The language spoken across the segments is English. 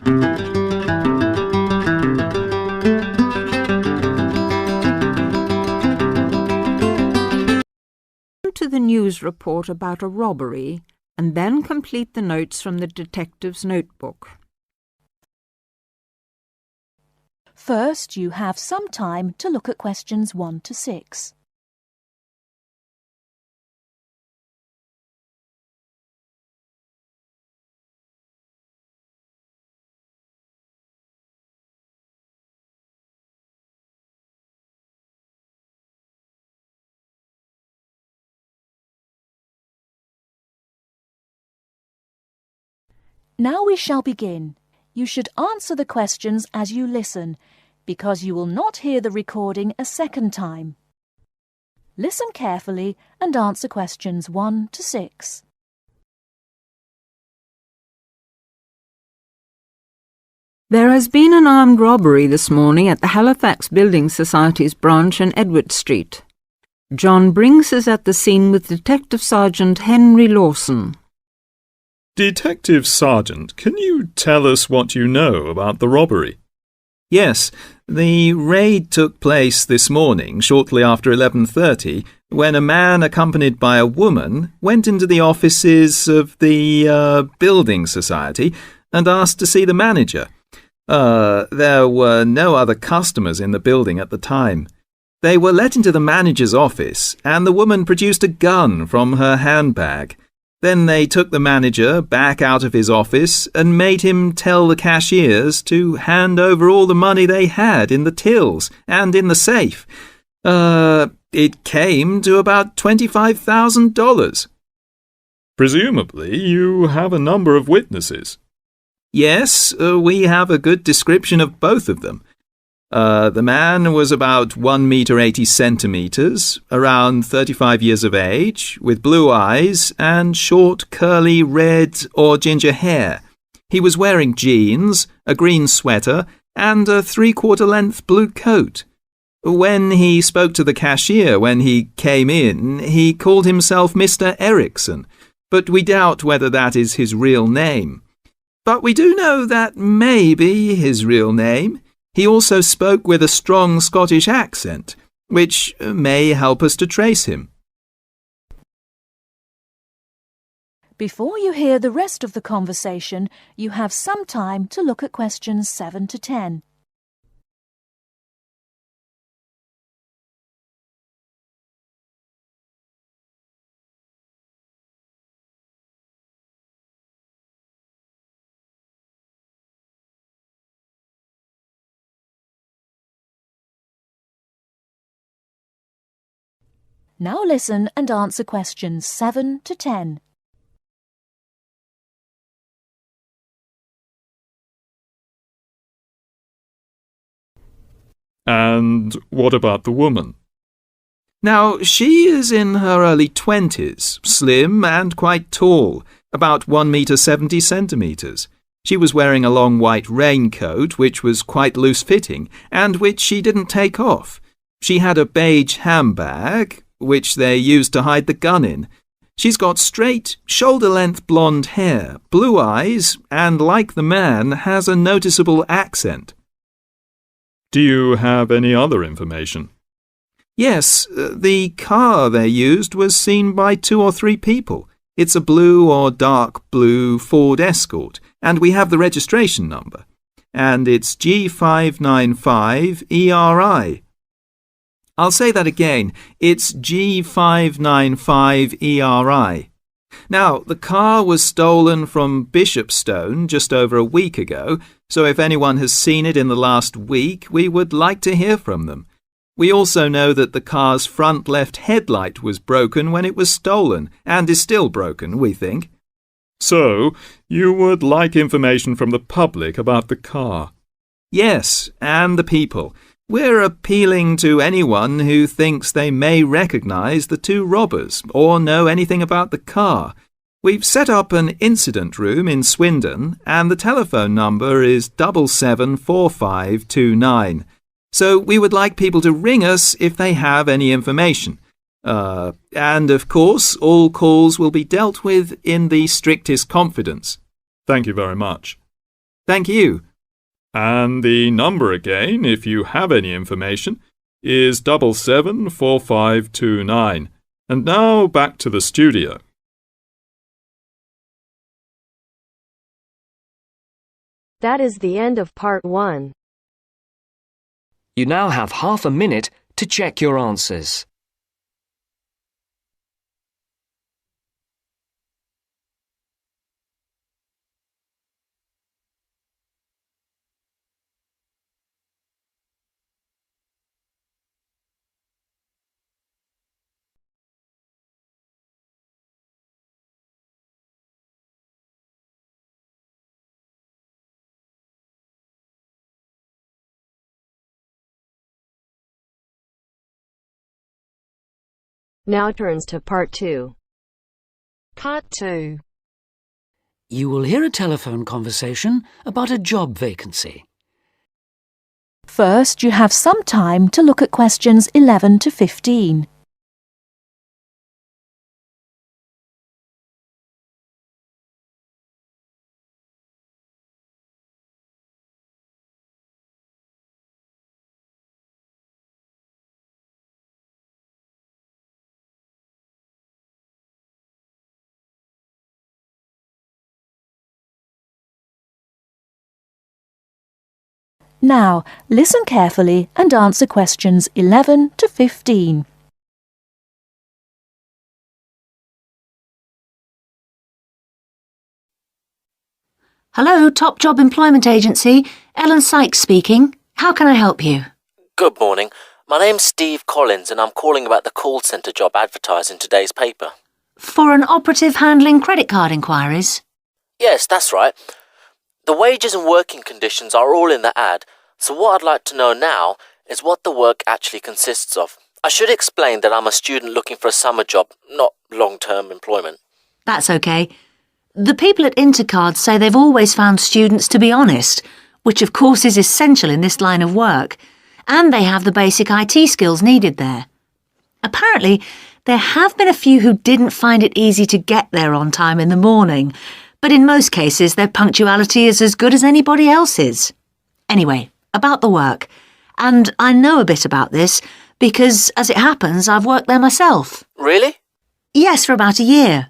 To the news report about a robbery and then complete the notes from the detective's notebook. First, you have some time to look at questions 1 to 6. Now we shall begin. You should answer the questions as you listen, because you will not hear the recording a second time. Listen carefully and answer questions 1 to 6. There has been an armed robbery this morning at the Halifax Building Society's branch in Edward Street. John Brinks is at the scene with Detective Sergeant Henry Lawson. Detective Sergeant, can you tell us what you know about the robbery? Yes, the raid took place this morning, shortly after 11:30, when a man accompanied by a woman went into the offices of the Building Society and asked to see the manager. There were no other customers in the building at the time. They were let into the manager's office, and the woman produced a gun from her handbag. Then they took the manager back out of his office and made him tell the cashiers to hand over all the money they had in the tills and in the safe. It came to about $25,000. Presumably, you have a number of witnesses. Yes, we have a good description of both of them. The man was about 1 meter 80 centimeters, around 35 years of age, with blue eyes and short, curly red or ginger hair. He was wearing jeans, a green sweater, and a 3/4 length blue coat. When he spoke to the cashier when he came in, he called himself Mr. Erickson, but we doubt whether that is his real name. But we do know that may be his real name. He also spoke with a strong Scottish accent, which may help us to trace him. Before you hear the rest of the conversation, you have some time to look at questions 7 to 10. Now listen and answer questions 7 to 10. And what about the woman? Now, she is in her early 20s, slim and quite tall, about 1 meter 70 centimeters. She was wearing a long white raincoat, which was quite loose-fitting, and which she didn't take off. She had a beige handbag, which they used to hide the gun in. She's got straight, shoulder-length blonde hair, blue eyes, and like the man, has a noticeable accent. Do you have any other information? Yes, the car they used was seen by 2 or 3 people. It's a blue or dark blue Ford Escort, and we have the registration number. And it's G595ERI. I'll say that again. It's G595ERI. Now, the car was stolen from Bishopstone just over a week ago, so if anyone has seen it in the last week, we would like to hear from them. We also know that the car's front left headlight was broken when it was stolen, and is still broken, we think. So, you would like information from the public about the car? Yes, and the people. We're appealing to anyone who thinks they may recognise the 2 robbers or know anything about the car. We've set up an incident room in Swindon, and the telephone number is 774529. So we would like people to ring us if they have any information. And of course, all calls will be dealt with in the strictest confidence. Thank you very much. Thank you. And the number again, if you have any information, is 774529. And now back to the studio. That is the end of part 1. You now have half a minute to check your answers. Now turns to part 2. Part 2. You will hear a telephone conversation about a job vacancy. First, you have some time to look at questions 11 to 15. Now, listen carefully and answer questions 11 to 15. Hello, Top Job Employment Agency. Ellen Sykes speaking. How can I help you? Good morning. My name's Steve Collins and I'm calling about the call centre job advertised in today's paper. For an operative handling credit card inquiries? Yes, that's right. The wages and working conditions are all in the ad, so what I'd like to know now is what the work actually consists of. I should explain that I'm a student looking for a summer job, not long-term employment. That's okay. The people at Intercard say they've always found students to be honest, which of course is essential in this line of work, and they have the basic IT skills needed there. Apparently, there have been a few who didn't find it easy to get there on time in the morning, but in most cases their punctuality is as good as anybody else's. Anyway, about the work. And I know a bit about this because, as it happens, I've worked there myself. Really? Yes, for about a year.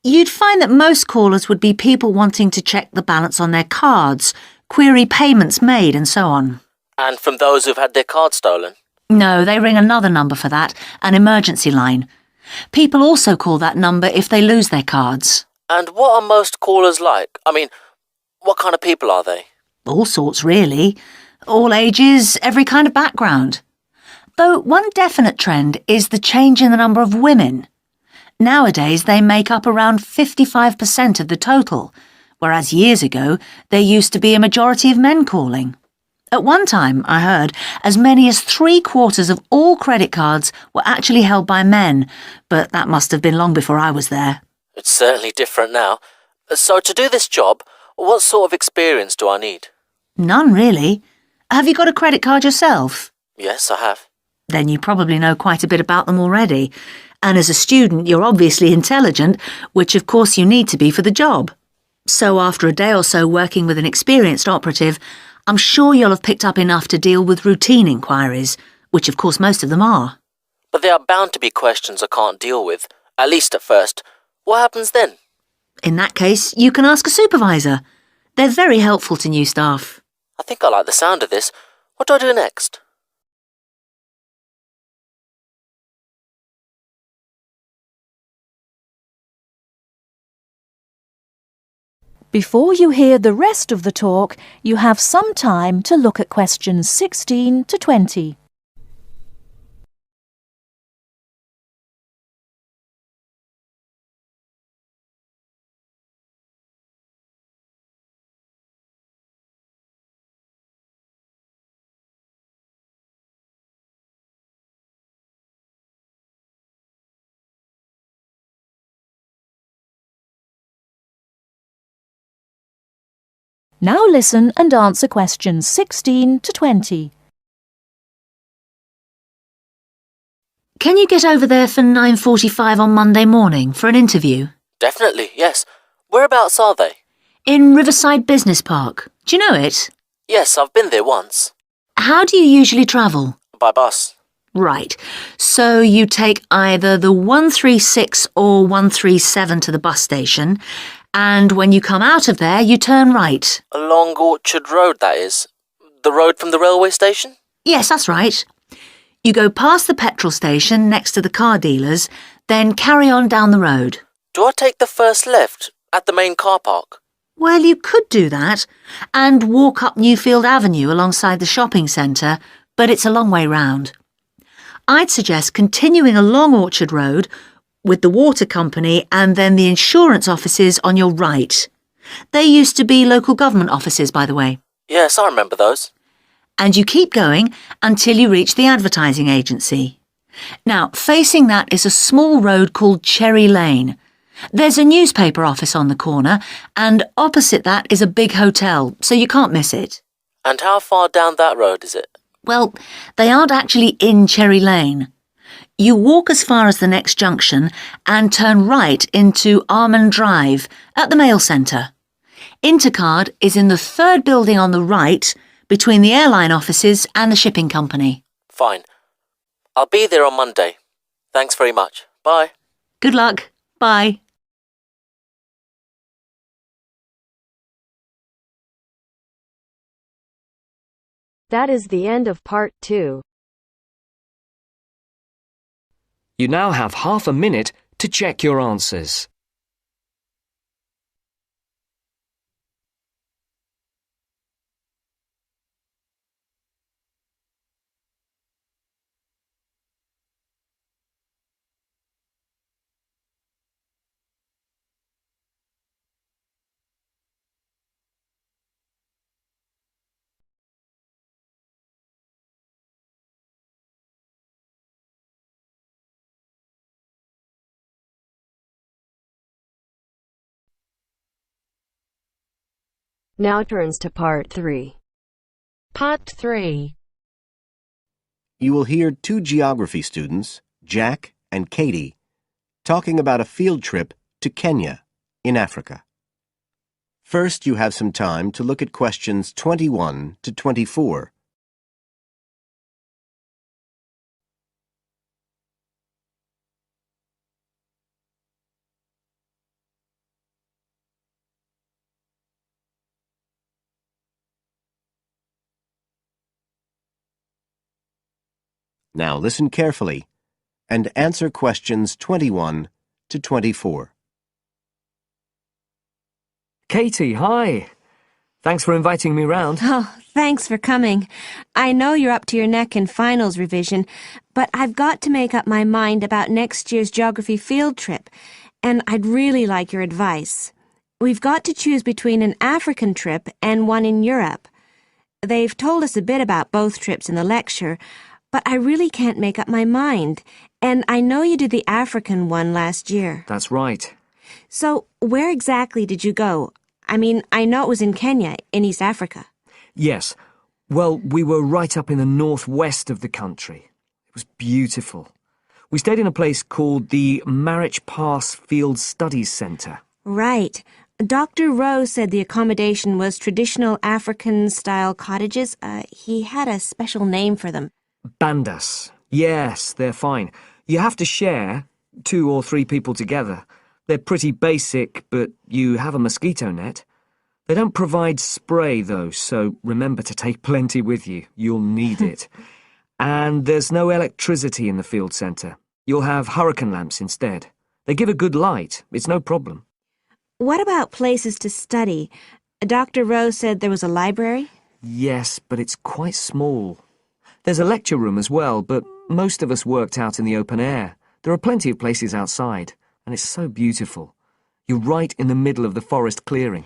You'd find that most callers would be people wanting to check the balance on their cards, query payments made and so on. And from those who've had their card stolen? No, they ring another number for that, an emergency line. People also call that number if they lose their cards. And what are most callers like? I mean, what kind of people are they? All sorts, really. All ages, every kind of background. Though one definite trend is the change in the number of women. Nowadays, they make up around 55% of the total, whereas years ago, there used to be a majority of men calling. At one time, I heard, as many as 3/4 of all credit cards were actually held by men, but that must have been long before I was there. It's certainly different now. So to do this job, what sort of experience do I need? None, really. Have you got a credit card yourself? Yes, I have. Then you probably know quite a bit about them already. And as a student, you're obviously intelligent, which of course you need to be for the job. So after a day or so working with an experienced operative, I'm sure you'll have picked up enough to deal with routine inquiries, which of course most of them are. But there are bound to be questions I can't deal with, at least at first. What happens then? In that case, you can ask a supervisor. They're very helpful to new staff. I think I like the sound of this. What do I do next? Before you hear the rest of the talk, you have some time to look at questions 16 to 20. Now listen and answer questions 16 to 20. Can you get over there for 9:45 on Monday morning for an interview? Definitely, yes. Whereabouts are they? In Riverside Business Park. Do you know it? Yes, I've been there once. How do you usually travel? By bus. Right. So you take either the 136 or 137 to the bus station, and when you come out of there, you turn right. Along Orchard Road, that is. The road from the railway station? Yes, that's right. You go past the petrol station next to the car dealers, then carry on down the road. Do I take the first left at the main car park? Well, you could do that, and walk up Newfield Avenue alongside the shopping centre, but it's a long way round. I'd suggest continuing along Orchard Road with the water company and then the insurance offices on your right. They used to be local government offices, by the way. Yes, I remember those. And you keep going until you reach the advertising agency. Now, facing that is a small road called Cherry Lane. There's a newspaper office on the corner, and opposite that is a big hotel, so you can't miss it. And how far down that road is it? Well, they aren't actually in Cherry Lane. You walk as far as the next junction and turn right into Almond Drive at the mail centre. Intercard is in the third building on the right, between the airline offices and the shipping company. Fine. I'll be there on Monday. Thanks very much. Bye. Good luck. Bye. That is the end of part 2. You now have half a minute to check your answers. Now turns to part 3. Part 3. You will hear two geography students, Jack and Katie, talking about a field trip to Kenya in Africa. First, you have some time to look at questions 21 to 24. Now listen carefully and answer questions 21 to 24. Katie, hi. Thanks for inviting me round. Oh, thanks for coming. I know you're up to your neck in finals revision, but I've got to make up my mind about next year's geography field trip, and I'd really like your advice. We've got to choose between an African trip and one in Europe. They've told us a bit about both trips in the lecture, but I really can't make up my mind, and I know you did the African one last year. That's right. So, where exactly did you go? I mean, I know it was in Kenya, in East Africa. Yes. Well, we were right up in the northwest of the country. It was beautiful. We stayed in a place called the Marich Pass Field Studies Centre. Right. Dr. Rowe said the accommodation was traditional African-style cottages. He had a special name for them. Bandas. Yes, they're fine. You have to share, 2 or 3 people together. They're pretty basic, but you have a mosquito net. They don't provide spray, though, so remember to take plenty with you. You'll need it. And there's no electricity in the field centre. You'll have hurricane lamps instead. They give a good light. It's no problem. What about places to study? Dr. Rowe said there was a library? Yes, but it's quite small. There's a lecture room as well, but most of us worked out in the open air. There are plenty of places outside, and it's so beautiful. You're right in the middle of the forest clearing.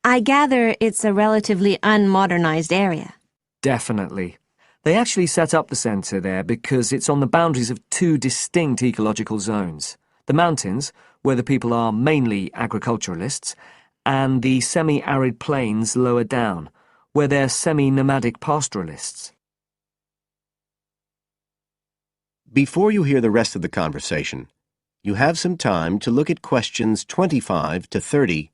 I gather it's a relatively unmodernized area. Definitely. They actually set up the centre there because it's on the boundaries of 2 distinct ecological zones. The mountains, where the people are mainly agriculturalists, and the semi-arid plains lower down, where they're semi-nomadic pastoralists. Before you hear the rest of the conversation, you have some time to look at questions 25 to 30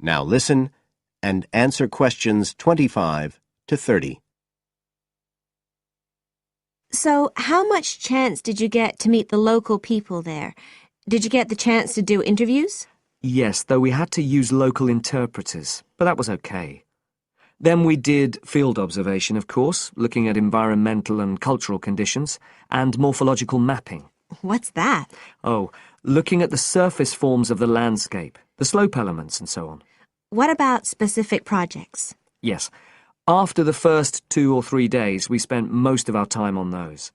Now listen and answer questions 25 to 30. So, how much chance did you get to meet the local people there? Did you get the chance to do interviews? Yes, though we had to use local interpreters, but that was okay. Then we did field observation, of course, looking at environmental and cultural conditions, and morphological mapping. What's that? Oh, looking at the surface forms of the landscape, the slope elements and so on. What about specific projects? Yes. After the first 2 or 3 days, we spent most of our time on those.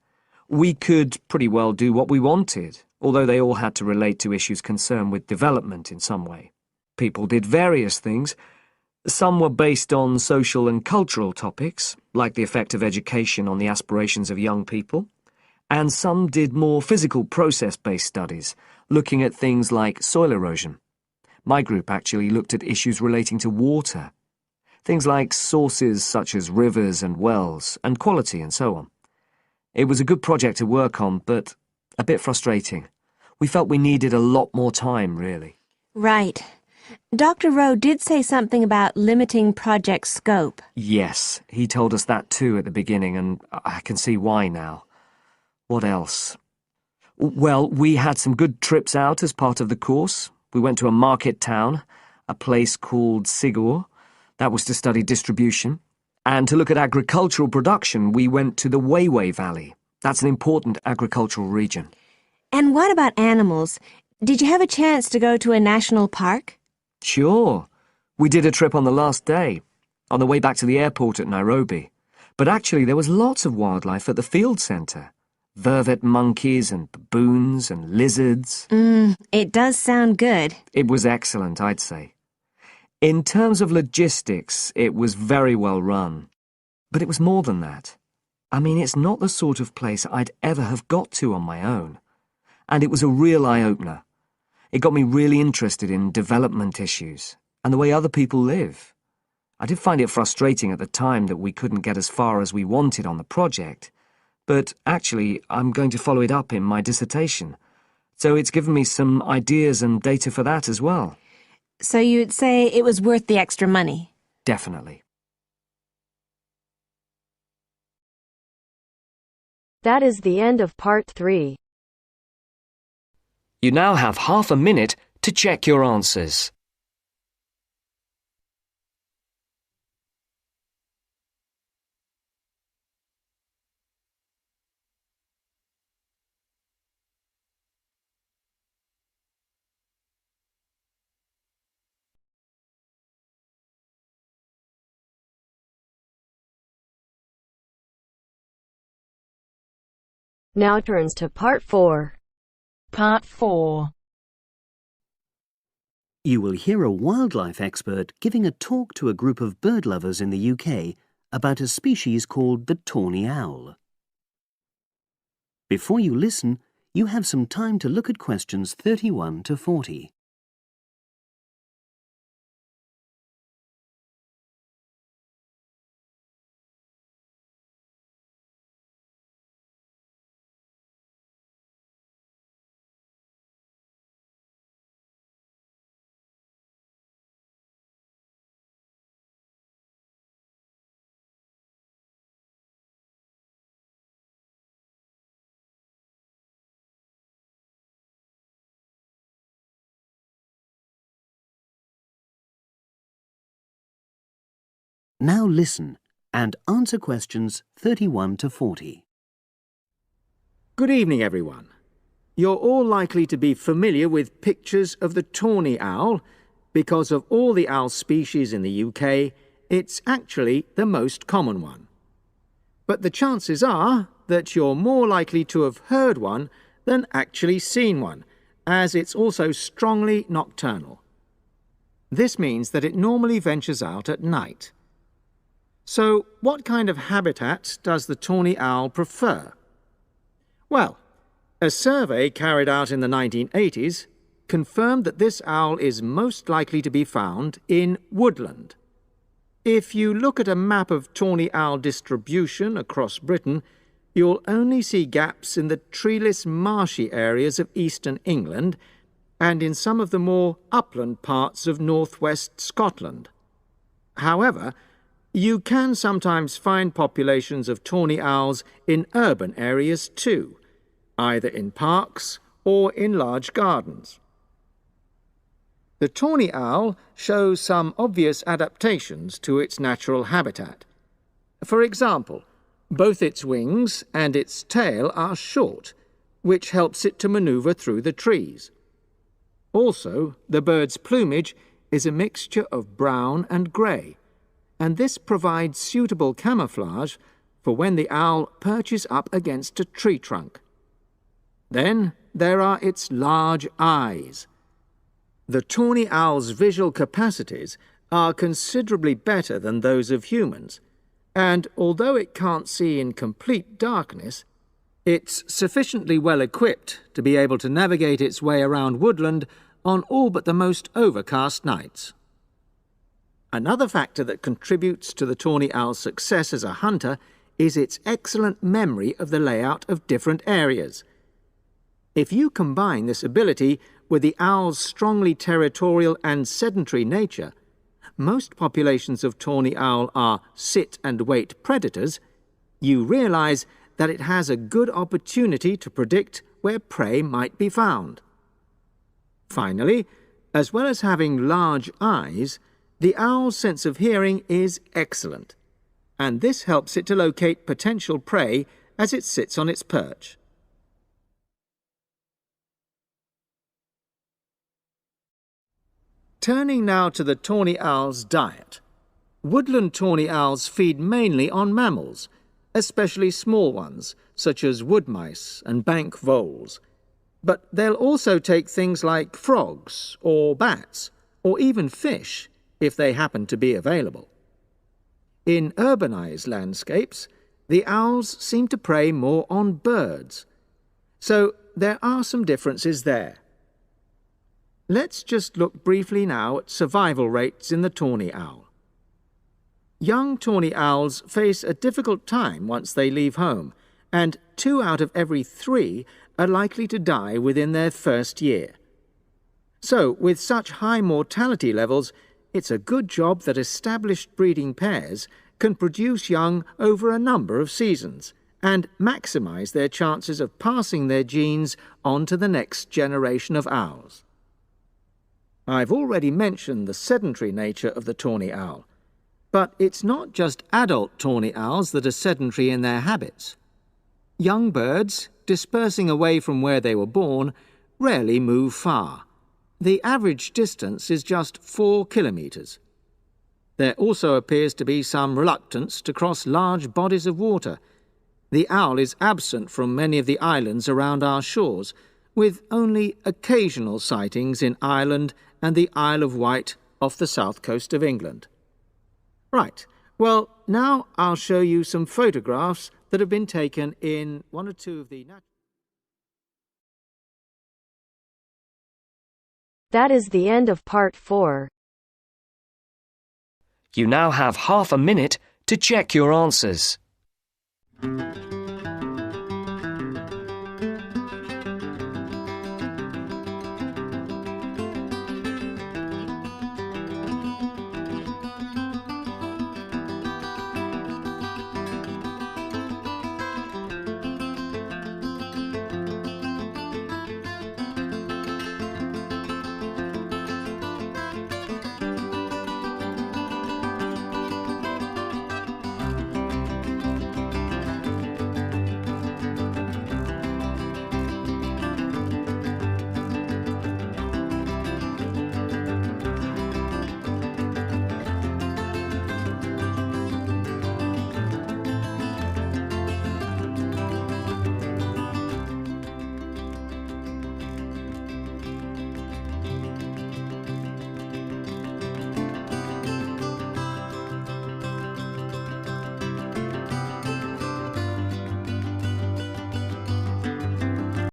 We could pretty well do what we wanted, although they all had to relate to issues concerned with development in some way. People did various things. Some were based on social and cultural topics, like the effect of education on the aspirations of young people, and some did more physical process-based studies, looking at things like soil erosion. My group actually looked at issues relating to water, things like sources such as rivers and wells, and quality and so on. It was a good project to work on, but a bit frustrating. We felt we needed a lot more time, really. Right. Dr. Rowe did say something about limiting project scope. Yes, he told us that too at the beginning, and I can see why now. What else? Well, we had some good trips out as part of the course. We went to a market town, a place called Sigur. That was to study distribution. And to look at agricultural production, we went to the Weiwei Valley. That's an important agricultural region. And what about animals? Did you have a chance to go to a national park? Sure. We did a trip on the last day, on the way back to the airport at Nairobi. But actually there was lots of wildlife at the field centre. Vervet monkeys and baboons and lizards. It does sound good. It was excellent, I'd say. In terms of logistics, it was very well run. But it was more than that. I mean, it's not the sort of place I'd ever have got to on my own. And it was a real eye-opener. It got me really interested in development issues and the way other people live. I did find it frustrating at the time that we couldn't get as far as we wanted on the project, but actually I'm going to follow it up in my dissertation, so it's given me some ideas and data for that as well. So you'd say it was worth the extra money? Definitely. That is the end of part 3. You now have half a minute to check your answers. Now turns to part 4. Part 4. You will hear a wildlife expert giving a talk to a group of bird lovers in the UK about a species called the tawny owl. Before you listen, you have some time to look at questions 31 to 40. Now listen and answer questions 31 to 40. Good evening, everyone. You're all likely to be familiar with pictures of the tawny owl. Because of all the owl species in the UK, it's actually the most common one. But the chances are that you're more likely to have heard one than actually seen one, as it's also strongly nocturnal. This means that it normally ventures out at night. So, what kind of habitat does the tawny owl prefer? Well, a survey carried out in the 1980s confirmed that this owl is most likely to be found in woodland. If you look at a map of tawny owl distribution across Britain, you'll only see gaps in the treeless marshy areas of eastern England and in some of the more upland parts of northwest Scotland. However, you can sometimes find populations of tawny owls in urban areas too, either in parks or in large gardens. The tawny owl shows some obvious adaptations to its natural habitat. For example, both its wings and its tail are short, which helps it to maneuver through the trees. Also, the bird's plumage is a mixture of brown and grey, and this provides suitable camouflage for when the owl perches up against a tree trunk. Then there are its large eyes. The tawny owl's visual capacities are considerably better than those of humans, and although it can't see in complete darkness, it's sufficiently well equipped to be able to navigate its way around woodland on all but the most overcast nights. Another factor that contributes to the tawny owl's success as a hunter is its excellent memory of the layout of different areas. If you combine this ability with the owl's strongly territorial and sedentary nature, most populations of tawny owl are sit-and-wait predators, you realize that it has a good opportunity to predict where prey might be found. Finally, as well as having large eyes, the owl's sense of hearing is excellent, and this helps it to locate potential prey as it sits on its perch. Turning now to the tawny owl's diet. Woodland tawny owls feed mainly on mammals, especially small ones, such as wood mice and bank voles. But they'll also take things like frogs or bats, or even fish, if they happen to be available. In urbanized landscapes, the owls seem to prey more on birds, so there are some differences there. Let's just look briefly now at survival rates in the tawny owl. Young tawny owls face a difficult time once they leave home, and 2 out of every 3 are likely to die within their first year. So, with such high mortality levels, it's a good job that established breeding pairs can produce young over a number of seasons and maximize their chances of passing their genes on to the next generation of owls. I've already mentioned the sedentary nature of the tawny owl, but it's not just adult tawny owls that are sedentary in their habits. Young birds, dispersing away from where they were born, rarely move far. The average distance is just 4 kilometres. There also appears to be some reluctance to cross large bodies of water. The owl is absent from many of the islands around our shores, with only occasional sightings in Ireland and the Isle of Wight off the south coast of England. Right, well, now I'll show you some photographs that have been taken in 1 or 2 of the... That is the end of part 4. You now have half a minute to check your answers.